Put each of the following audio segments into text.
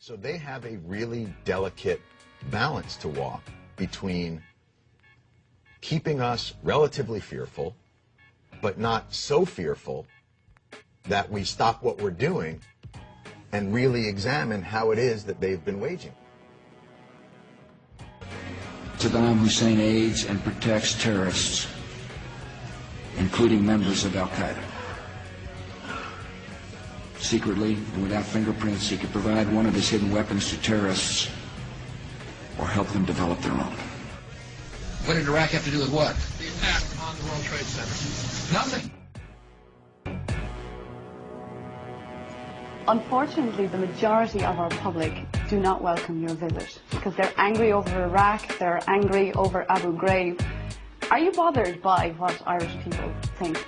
So they have a really delicate balance to walk between keeping us relatively fearful, but not so fearful that we stop what we're doing and really examine how it is that they've been waging. Saddam Hussein aids and protects terrorists, including members of Al-Qaeda. Secretly and without fingerprints, he could provide one of his hidden weapons to terrorists or help them develop their own. What did Iraq have to do with what? The attack on the World Trade Center. Nothing. Unfortunately, the majority of our public do not welcome your visit because they're angry over Iraq, they're angry over Abu Ghraib. Are you bothered by what Irish people think?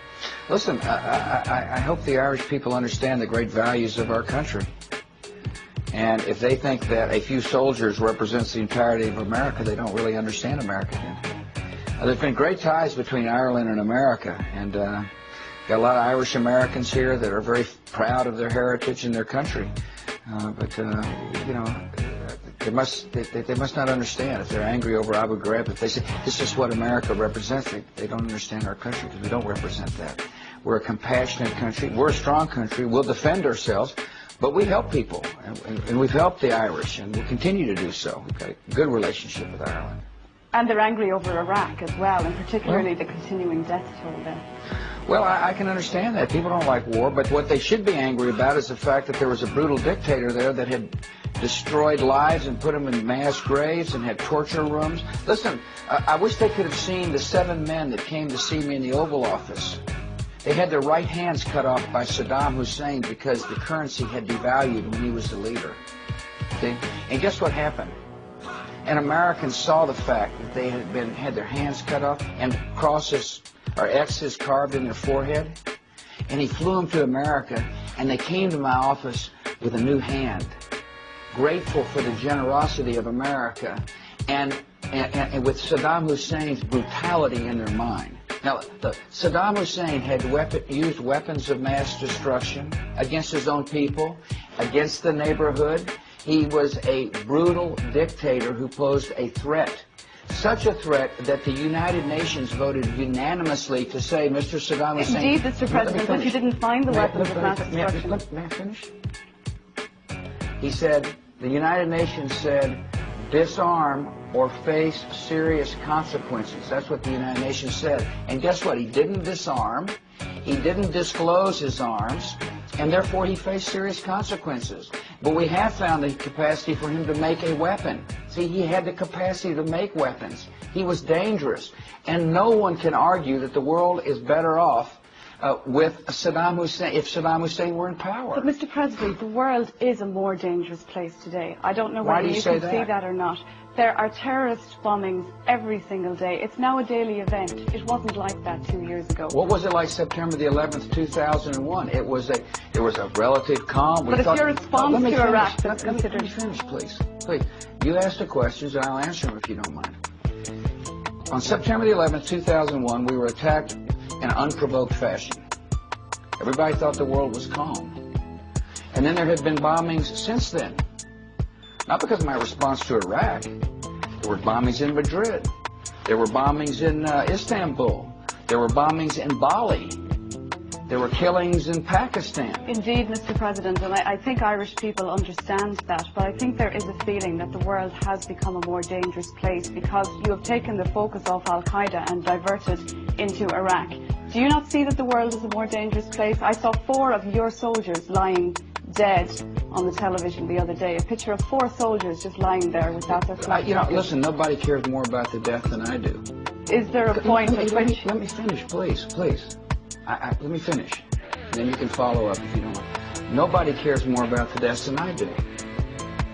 Listen, I hope the Irish people understand the great values of our country. And if they think that a few soldiers represents the entirety of America, they don't really understand America then. There's been great ties between Ireland and America, and got a lot of Irish Americans here that are very proud of their heritage and their country. But you know, they must not understand. If they're angry over Abu Ghraib, if they say this is what America represents, they don't understand our country because we don't represent that. We're a compassionate country. We're a strong country. We'll defend ourselves, but we help people, and we've helped the Irish, and we'll continue to do so. We've got a good relationship with Ireland. And they're angry over Iraq as well, and particularly the continuing death toll there. Well, I can understand that. People don't like war, but what they should be angry about is the fact that there was a brutal dictator there that had destroyed lives and put them in mass graves and had torture rooms. Listen, I wish they could have seen the 7 men that came to see me in the Oval Office. They had their right hands cut off by Saddam Hussein because the currency had devalued when he was the leader. See? And guess what happened? And Americans saw the fact that they had their hands cut off and crosses or X's carved in their forehead, and he flew them to America, and they came to my office with a new hand, grateful for the generosity of America, and with Saddam Hussein's brutality in their mind. Now, Saddam Hussein had used weapons of mass destruction against his own people, against the neighborhood. He was a brutal dictator who posed a threat. Such a threat that the United Nations voted unanimously to say, Mr. Saddam Hussein... Indeed, Mr. President, if you didn't find the weapons of mass destruction... May I finish? He said, the United Nations said, disarm or face serious consequences. That's what the United Nations said. And guess what? He didn't disarm. He didn't disclose his arms. And therefore, he faced serious consequences. But we have found the capacity for him to make a weapon. See, he had the capacity to make weapons. He was dangerous. And no one can argue that the world is better off with Saddam Hussein, if Saddam Hussein were in power. But, Mr. President, the world is a more dangerous place today. I don't know whether you can see that or not. There are terrorist bombings every single day. It's now a daily event. It wasn't like that 2 years ago. What was it like September the 11th, 2001? It was a relative calm. But it's your response to Iraq that's considered... Let me finish, please. Please. You ask the questions, and I'll answer them if you don't mind. On September the 11th, 2001, we were attacked in unprovoked fashion. Everybody thought the world was calm. And then there had been bombings since then. Not because of my response to Iraq. There were bombings in Madrid. There were bombings in Istanbul. There were bombings in Bali. There were killings in Pakistan. Indeed, Mr. President, and I think Irish people understand that, but I think there is a feeling that the world has become a more dangerous place because you have taken the focus off Al-Qaeda and diverted into Iraq. Do you not see that the world is a more dangerous place? I saw 4 of your soldiers lying dead on the television the other day. A picture of 4 soldiers just lying there without their flag. You know, listen, nobody cares more about the death than I do. Is there a point at which... Let me finish, please. Let me finish. Then you can follow up if you don't want. Nobody cares more about the deaths than I do.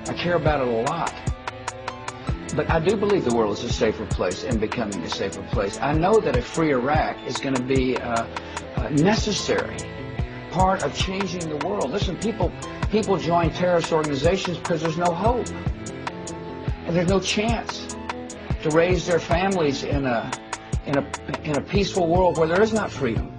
I care about it a lot. But I do believe the world is a safer place and becoming a safer place. I know that a free Iraq is going to be necessary part of changing the world. Listen, people join terrorist organizations because there's no hope. And there's no chance to raise their families in a peaceful world where there is not freedom.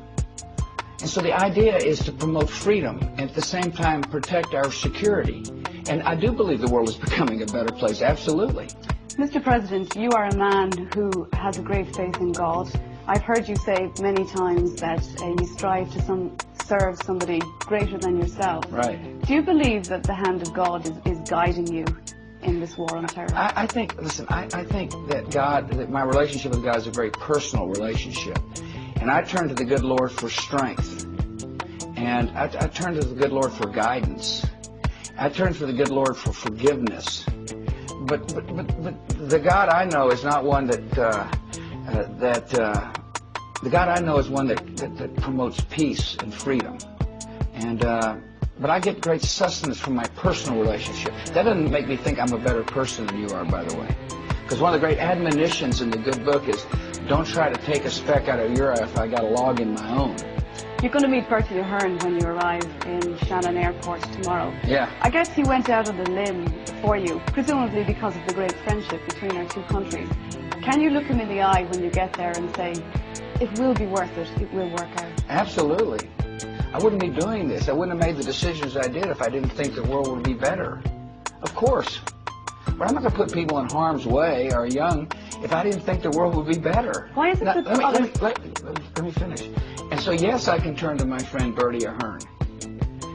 And so the idea is to promote freedom and at the same time protect our security. And I do believe the world is becoming a better place, absolutely. Mr. President, you are a man who has a great faith in God. I've heard you say many times that you strive to serve somebody greater than yourself. Right. Do you believe that the hand of God is guiding you in this war on terror? I think that my relationship with God is a very personal relationship. And I turn to the good Lord for strength. And I turn to the good Lord for guidance. I turn to the good Lord for forgiveness. But the God I know is not one the God I know is one that promotes peace and freedom. And but I get great sustenance from my personal relationship. That doesn't make me think I'm a better person than you are, by the way. Because one of the great admonitions in the good book is, don't try to take a speck out of your eye if I got a log in my own. You're going to meet Bertie Ahern when you arrive in Shannon Airport tomorrow. Yeah. I guess he went out on a limb for you, presumably because of the great friendship between our two countries. Can you look him in the eye when you get there and say, it will be worth it, it will work out? Absolutely. I wouldn't be doing this. I wouldn't have made the decisions I did if I didn't think the world would be better. Of course. But I'm not going to put people in harm's way or young if I didn't think the world would be better. Why is it that let me finish. And so, yes, I can turn to my friend Bertie Ahern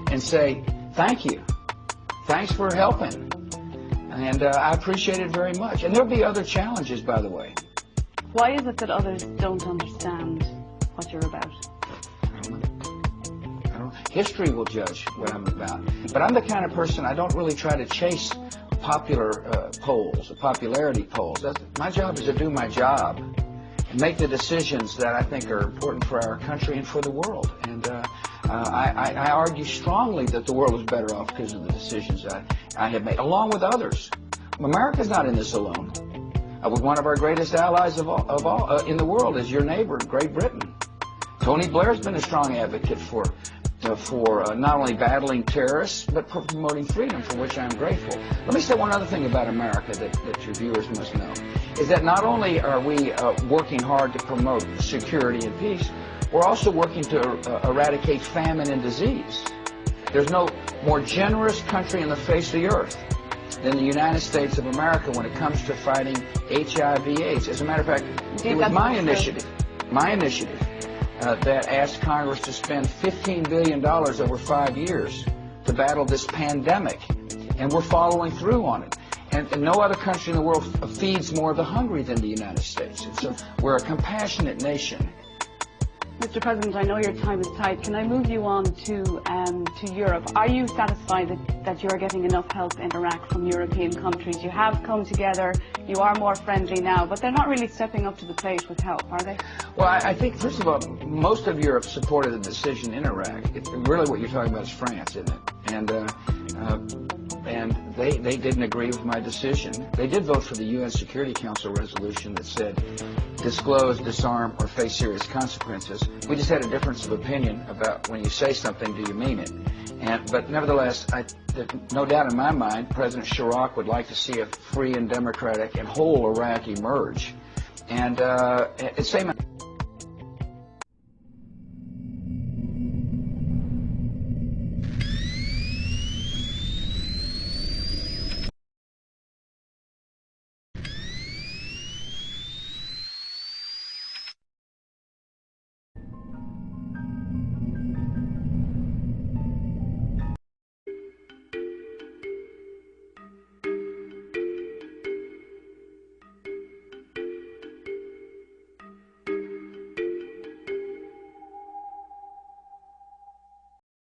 and say, thank you. Thanks for helping. And I appreciate it very much. And there'll be other challenges, by the way. Why is it that others don't understand what you're about? I don't know. History will judge what I'm about. But I'm the kind of person, I don't really try to chase popular polls, popularity polls. My job is to do my job and make the decisions that I think are important for our country and for the world. And I argue strongly that the world is better off because of the decisions I have made, along with others. America's not in this alone. One of our greatest allies of all in the world is your neighbor, Great Britain. Tony Blair's been a strong advocate for not only battling terrorists, but for promoting freedom, for which I'm grateful. Let me say one other thing about America that your viewers must know, is that not only are we working hard to promote security and peace, we're also working to eradicate famine and disease. There's no more generous country on the face of the earth than the United States of America when it comes to fighting HIV/AIDS. As a matter of fact, it was my initiative that asked Congress to spend $15 billion over 5 years to battle this pandemic, and we're following through on it. And no other country in the world feeds more of the hungry than the United States. And so we're a compassionate nation. Mr. President, I know your time is tight. Can I move you on to Europe? Are you satisfied that you are getting enough help in Iraq from European countries? You have come together, you are more friendly now, but they're not really stepping up to the plate with help, are they? Well, I think, first of all, most of Europe supported the decision in Iraq. Really what you're talking about is France, isn't it? And they didn't agree with my decision. They did vote for the UN Security Council resolution that said, disclose, disarm, or face serious consequences. We just had a difference of opinion about when you say something, do you mean it? But nevertheless, there's no doubt in my mind, President Chirac would like to see a free and democratic and whole Iraq emerge. And same.